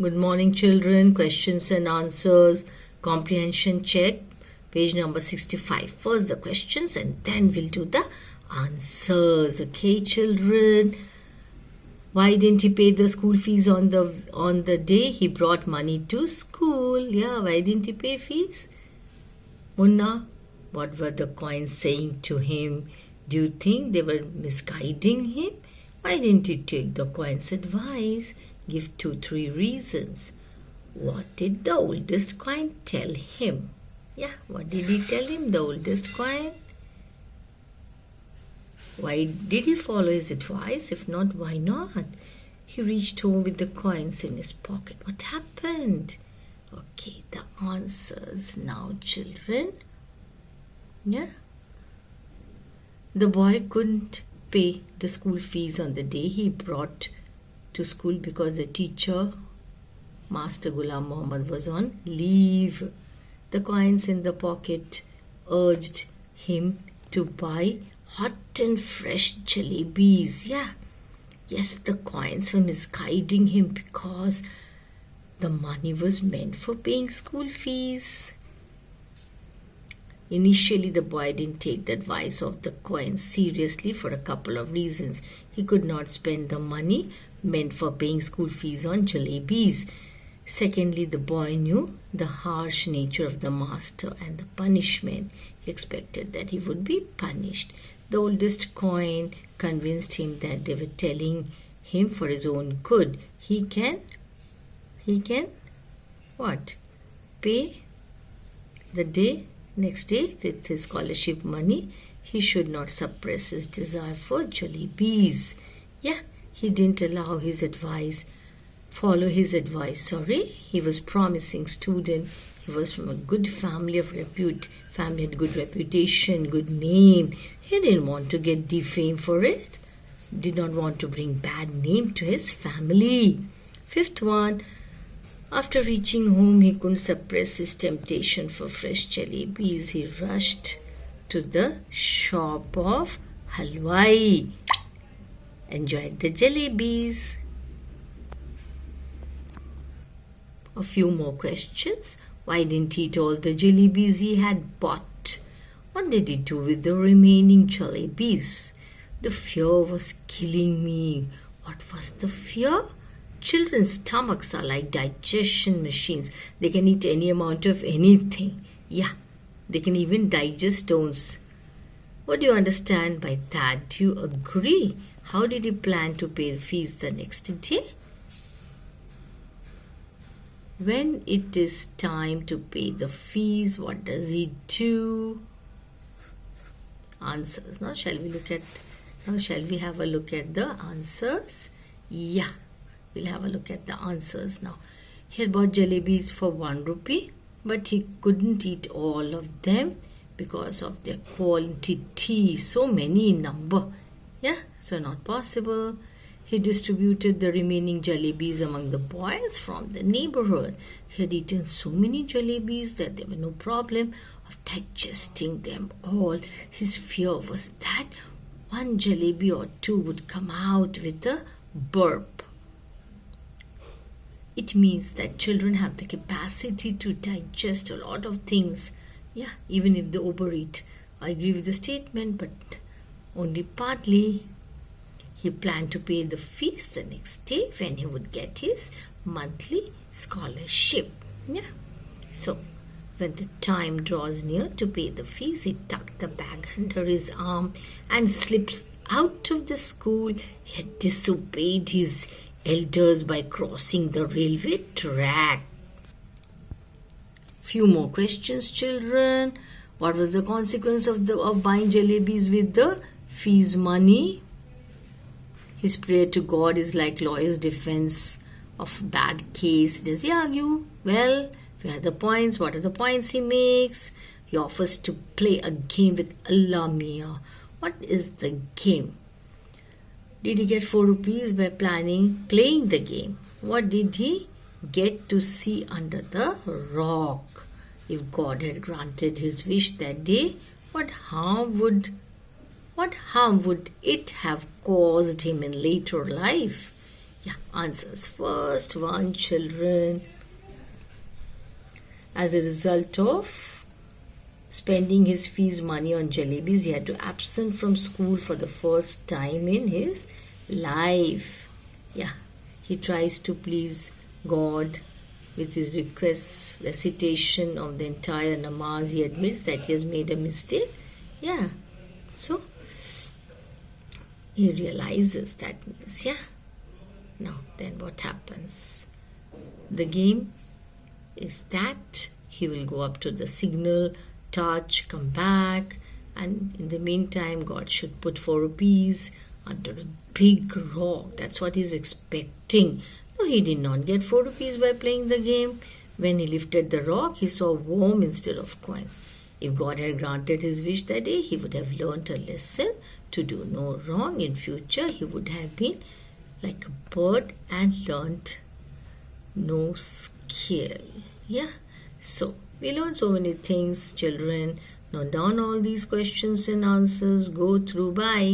Good morning, children. Questions and answers. Comprehension check. Page number 65. First the questions and then we'll do the answers. Okay, children. Why didn't he pay the school fees on the day he brought money to school? Yeah, why didn't he pay fees? Munna, what were the coins saying to him? Do you think they were misguiding him? Why didn't he take the coin's advice? Give 2-3 reasons. What did the oldest coin tell him? Yeah, what did he tell him, the oldest coin? Why did he follow his advice? If not, why not? He reached home with the coins in his pocket. What happened? Okay, the answers now, children. Yeah. The boy couldn't pay the school fees on the day he brought to school because the teacher, Master Ghulam Muhammad, was on leave. The coins in the pocket urged him to buy hot and fresh jalebis. Yeah. Yes, the coins were misguiding him because the money was meant for paying school fees. Initially, the boy didn't take the advice of the coins seriously for a couple of reasons. He could not spend the money meant for paying school fees on jalebis. Secondly, the boy knew the harsh nature of the master and the punishment. He expected that he would be punished. The oldest coin convinced him that they were telling him for his own good. He can what? Pay the next day with his scholarship money. He should not suppress his desire for jalebis. Yeah, he didn't follow his advice. He was promising student. He was from a good family of repute. Family had good reputation, good name. He didn't want to get defamed for it. Did not want to bring bad name to his family. Fifth one. After reaching home, he couldn't suppress his temptation for fresh jalebis. He rushed to the shop of halwai. Enjoyed the jalebis. A few more questions. Why didn't he eat all the jalebis he had bought? What did he do with the remaining jalebis? The fear was killing me. What was the fear? Children's stomachs are like digestion machines. They can eat any amount of anything. Yeah, they can even digest stones. What do you understand by that? Do you agree? How did he plan to pay the fees the next day? When it is time to pay the fees, what does he do? Answers. Now shall we have a look at the answers? Yeah, we'll have a look at the answers now. He had bought jalebis for 1 rupee, but he couldn't eat all of them because of their quantity, so many in number. Yeah, so not possible. He distributed the remaining jalebis among the boys from the neighborhood. He had eaten so many jalebis that there was no problem of digesting them all. His fear was that one jalebi or two would come out with a burp. It means that children have the capacity to digest a lot of things. Yeah, even if they overeat. I agree with the statement, but only partly. He planned to pay the fees the next day when he would get his monthly scholarship. Yeah. So, when the time draws near to pay the fees, he tucked the bag under his arm and slips out of the school. He had disobeyed his elders by crossing the railway track. Few more questions, children. What was the consequence of buying jalebis with the fees money? His prayer to God is like lawyer's defense of bad case. Does he argue? Well, where are the points? What are the points he makes? He offers to play a game with Allah Mia. What is the game? Did he get 4 rupees by playing the game? What did he get to see under the rock? If God had granted his wish that day, what harm would it have caused him in later life? Yeah, answers. First one, children. As a result of spending his fees money on jalebis, he had to absent from school for the first time in his life. Yeah, he tries to please God with his requests, recitation of the entire namaz. He admits that he has made a mistake. Yeah, so he realizes that means, yeah. Now, then what happens? The game is that he will go up to the signal, touch, come back, and in the meantime, God should put 4 rupees under a big rock. That's what he's expecting. No, he did not get 4 rupees by playing the game. When he lifted the rock, he saw worm instead of coins. If God had granted his wish that day, he would have learnt a lesson to do no wrong. In future, he would have been like a bird and learnt no skill. Yeah. So we learn so many things, children. Note down all these questions and answers. Go through. Bye.